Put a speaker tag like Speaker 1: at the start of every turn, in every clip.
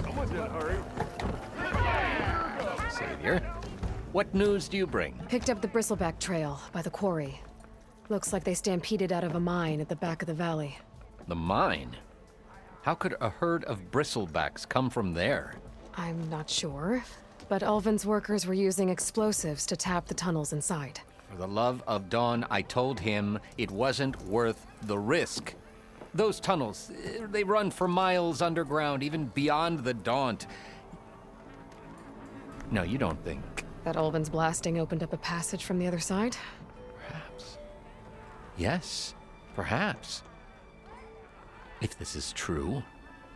Speaker 1: Someone's in a hurry.
Speaker 2: Savior, what news do you bring?
Speaker 3: Picked up the Bristleback Trail by the quarry. Looks like they stampeded out of a mine at the back of the valley.
Speaker 2: The mine? How could a herd of bristlebacks come from there?
Speaker 3: I'm not sure, but Ulvin's workers were using explosives to tap the tunnels inside.
Speaker 2: For the love of Dawn, I told him it wasn't worth the risk. Those tunnels, they run for miles underground, even beyond the Daunt. No, you don't think.
Speaker 3: That Ulvin's blasting opened up a passage from the other side?
Speaker 2: Perhaps. Yes, perhaps. If this is true,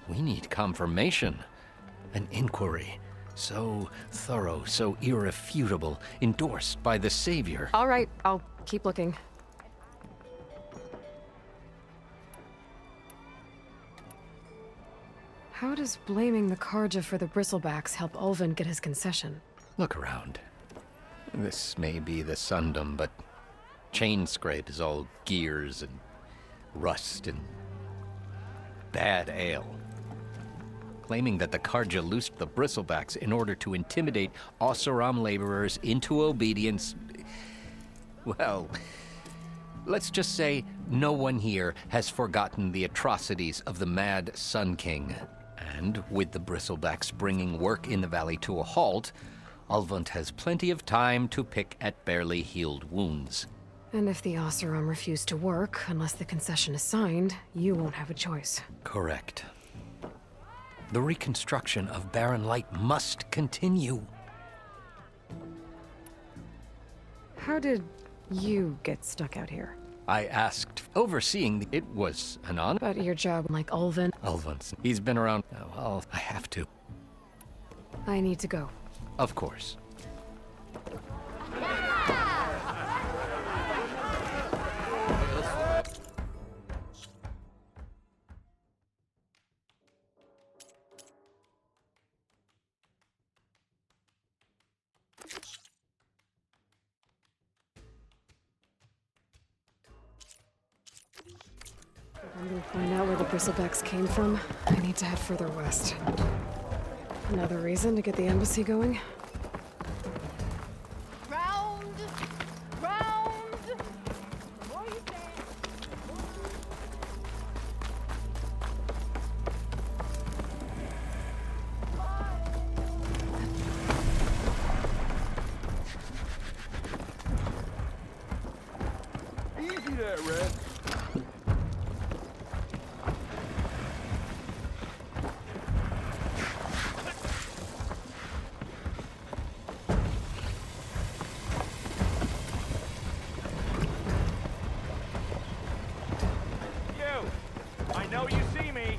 Speaker 2: we need confirmation. An inquiry. So thorough, so irrefutable, endorsed by the Savior.
Speaker 3: All right, I'll keep looking. How does blaming the Carja for the Bristlebacks help Ulvin get his concession?
Speaker 2: Look around. This may be the Sundom, but Chainscrape is all gears and rust and bad ale. Claiming that the Carja loosed the Bristlebacks in order to intimidate Oseram laborers into obedience. Well, let's just say no one here has forgotten the atrocities of the Mad Sun King. And with the Bristlebacks bringing work in the valley to a halt, Ulvund has plenty of time to pick at barely healed wounds.
Speaker 3: And if the Oseram refuse to work, unless the concession is signed, you won't have a choice.
Speaker 2: Correct. The reconstruction of Barren Light must continue.
Speaker 3: How did you get stuck out here?
Speaker 2: I asked, overseeing it was an honor.
Speaker 3: But your job, like Ulvin,
Speaker 2: Ulvund, he's been around. Oh, well, I have to.
Speaker 3: I need to go.
Speaker 2: Of course.
Speaker 3: I'm gonna find out where the Bristlebacks came from. I need to head further west. Another reason to get the embassy going?
Speaker 4: Round! Round! What are you saying?
Speaker 1: Easy there, Red. You! I know you see me.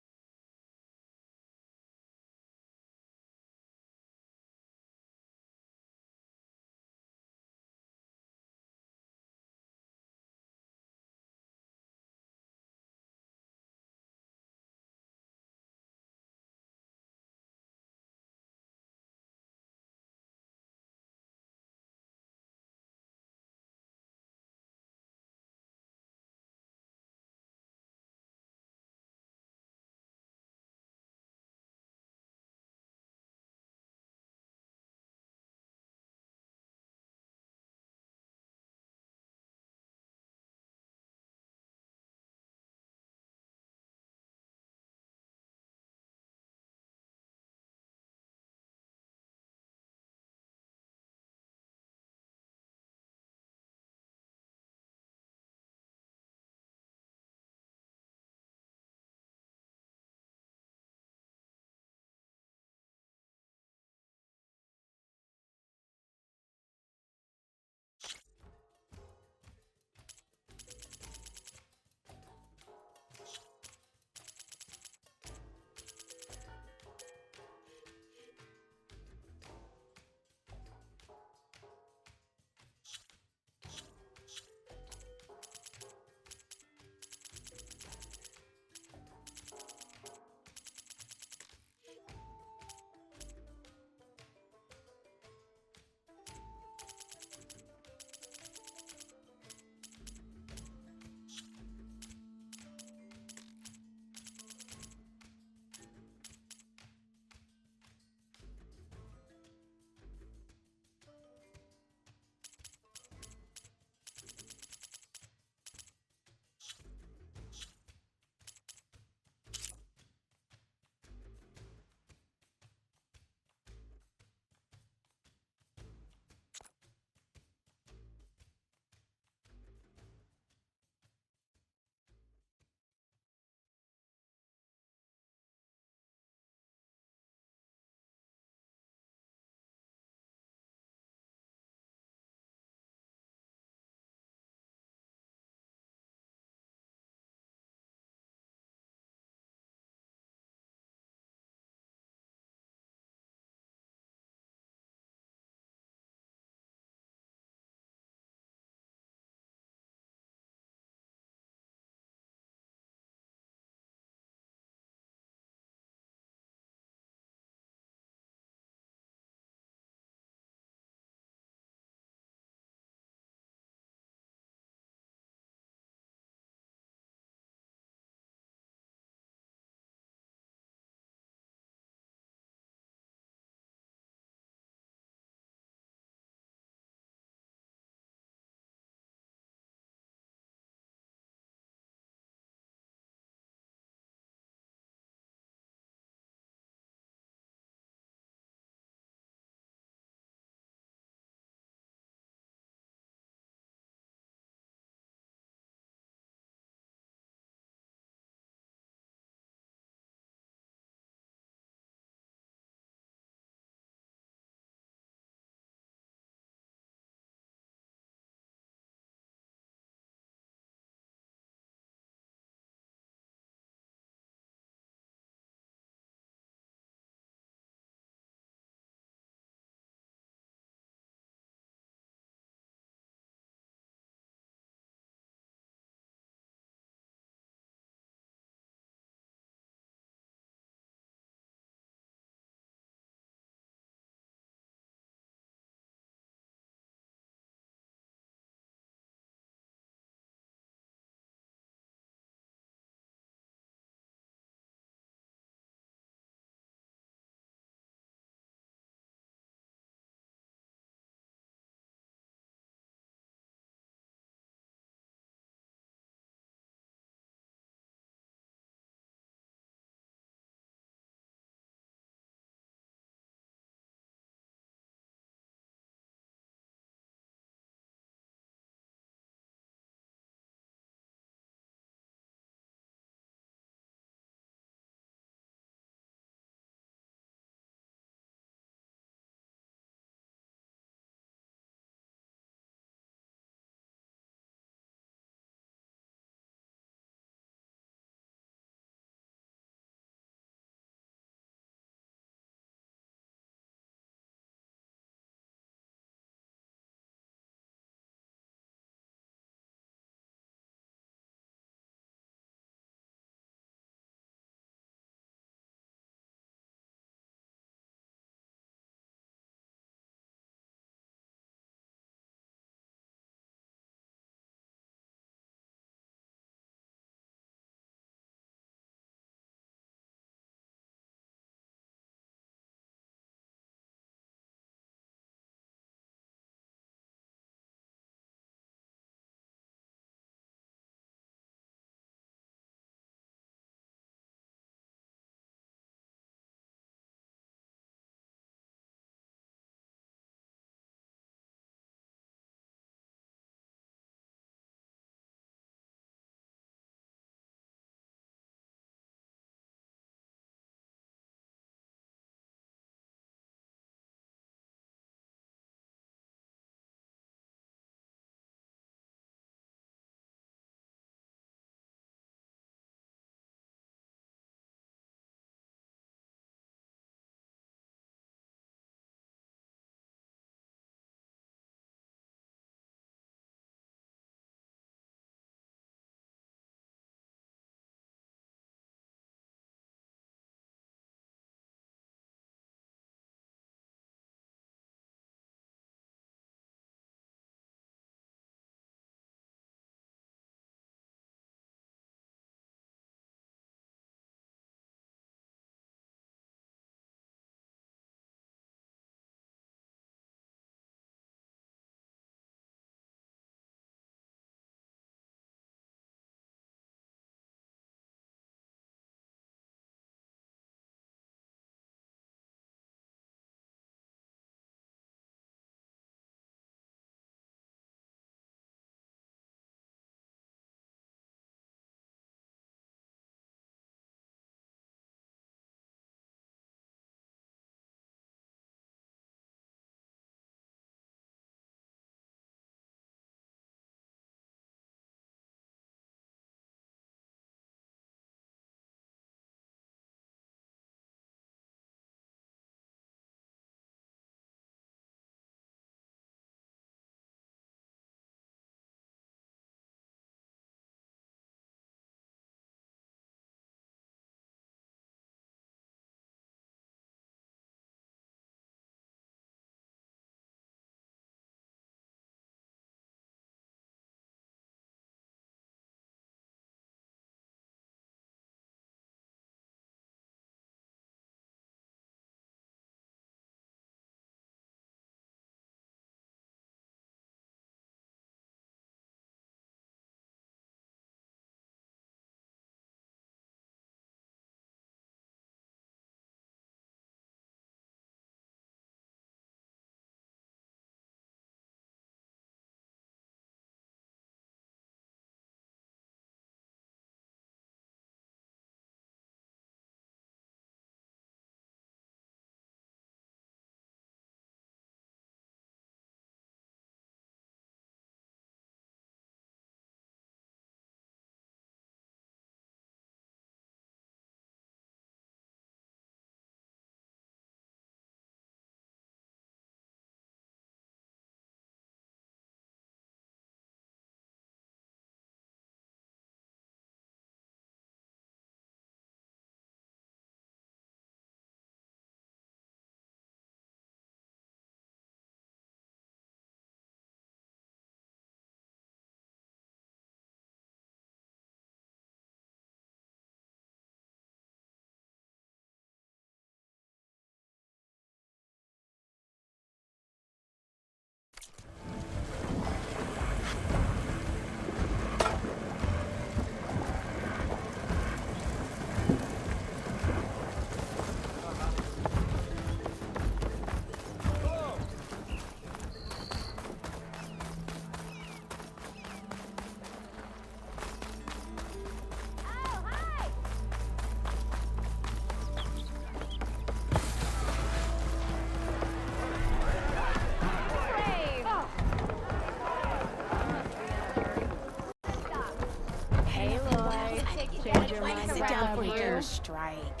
Speaker 4: over
Speaker 5: Breaking
Speaker 4: here.
Speaker 5: the strike.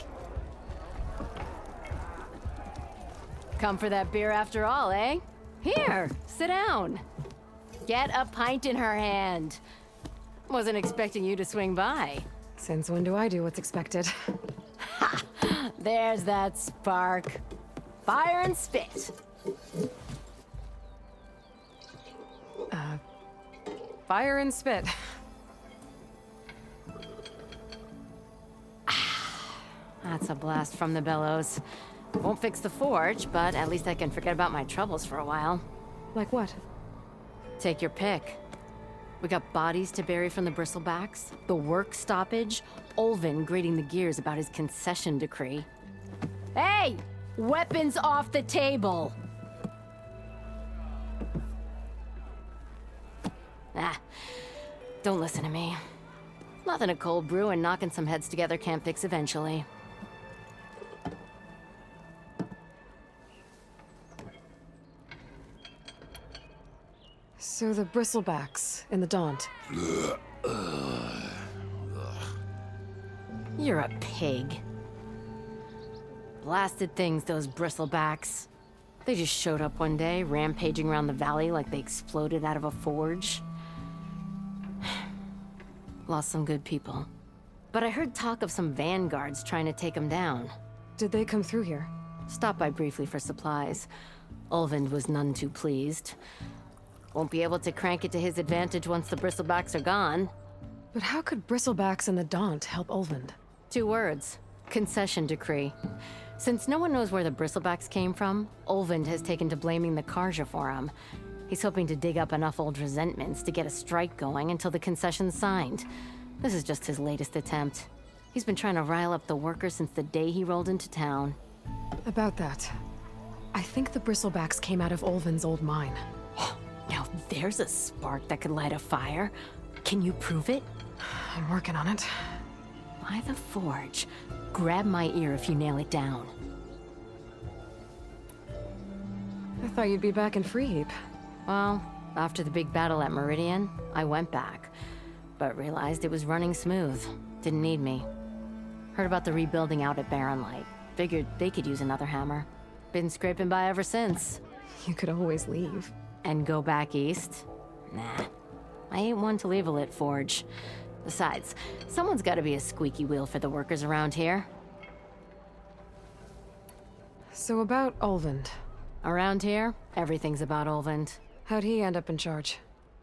Speaker 4: Come for that beer after all, eh? Here, sit down. Get a pint in her hand. Wasn't expecting you to swing by.
Speaker 3: Since when do I do what's expected?
Speaker 4: There's that spark. Fire and spit.
Speaker 3: Fire and spit.
Speaker 4: That's a blast from the bellows. Won't fix the forge, but at least I can forget about my troubles for a while.
Speaker 3: Like what?
Speaker 4: Take your pick. We got bodies to bury from the bristlebacks, the work stoppage, Olvin grating the gears about his concession decree. Hey! Weapons off the table! Ah, don't listen to me. Nothing a cold brew and knocking some heads together can't fix eventually.
Speaker 3: So the bristlebacks in the Daunt.
Speaker 4: You're a pig. Blasted things, those bristlebacks. They just showed up one day, rampaging around the valley like they exploded out of a forge. Lost some good people. But I heard talk of some vanguards trying to take them down.
Speaker 3: Did they come through here?
Speaker 4: Stopped by briefly for supplies. Ulvund was none too pleased. Won't be able to crank it to his advantage once the bristlebacks are gone.
Speaker 3: But how could bristlebacks in the Daunt help Ulvund?
Speaker 4: 2 words. Concession decree. Since no one knows where the bristlebacks came from, Ulvund has taken to blaming the Karja for them. He's hoping to dig up enough old resentments to get a strike going until the concession's signed. This is just his latest attempt. He's been trying to rile up the workers since the day he rolled into town.
Speaker 3: About that, I think the bristlebacks came out of Ulvund's old mine.
Speaker 4: Now there's a spark that could light a fire. Can you prove it?
Speaker 3: I'm working on it.
Speaker 4: By the forge. Grab my ear if you nail it down.
Speaker 3: I thought you'd be back in Freeheap.
Speaker 4: Well, after the big battle at Meridian, I went back, but realized it was running smooth. Didn't need me. Heard about the rebuilding out at Barren Light. Figured they could use another hammer. Been scraping by ever since.
Speaker 3: You could always leave.
Speaker 4: And go back east? Nah. I ain't one to leave a lit forge. Besides, someone's gotta be a squeaky wheel for the workers around here.
Speaker 3: So about Ulvund.
Speaker 4: Around here, everything's about Ulvund.
Speaker 3: How'd he end up in charge?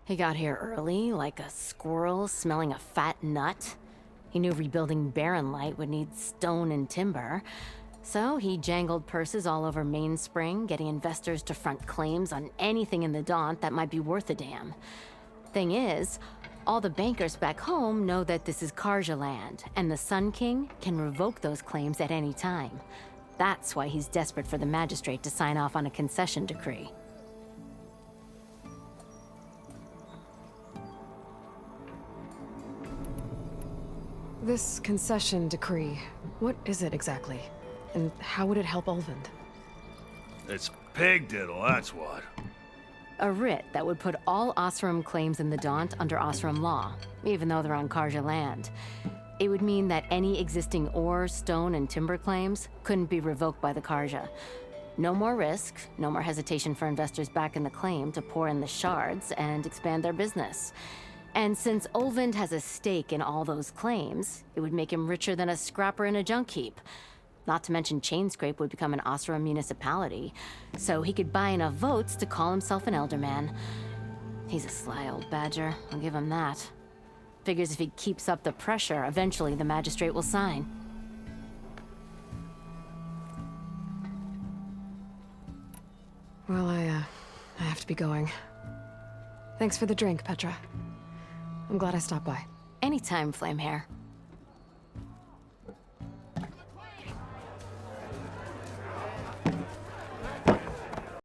Speaker 4: He got here early, like a squirrel smelling a fat nut. He knew rebuilding Barren Light would need stone and timber. So he jangled purses all over Mainspring, getting investors to front claims on anything in the Daunt that might be worth a damn. Thing is, all the bankers back home know that this is Karja land, and the Sun King can revoke those claims at any time. That's why he's desperate for the magistrate to sign off on a concession decree.
Speaker 3: This concession decree, what is it exactly? And how would it help Ulvund?
Speaker 1: It's pig diddle, that's what.
Speaker 4: A writ that would put all Osram claims in the Daunt under Osram law, even though they're on Karja land. It would mean that any existing ore, stone, and timber claims couldn't be revoked by the Karja. No more risk, no more hesitation for investors back in the claim to pour in the shards and expand their business. And since Ulvund has a stake in all those claims, it would make him richer than a scrapper in a junk heap. Not to mention Chainscrape would become an Osram municipality, so he could buy enough votes to call himself an Elderman. He's a sly old badger, I'll give him that. Figures if he keeps up the pressure, eventually the magistrate will sign.
Speaker 3: Well, I have to be going. Thanks for the drink, Petra. I'm glad I stopped by.
Speaker 4: Anytime, Flamehair.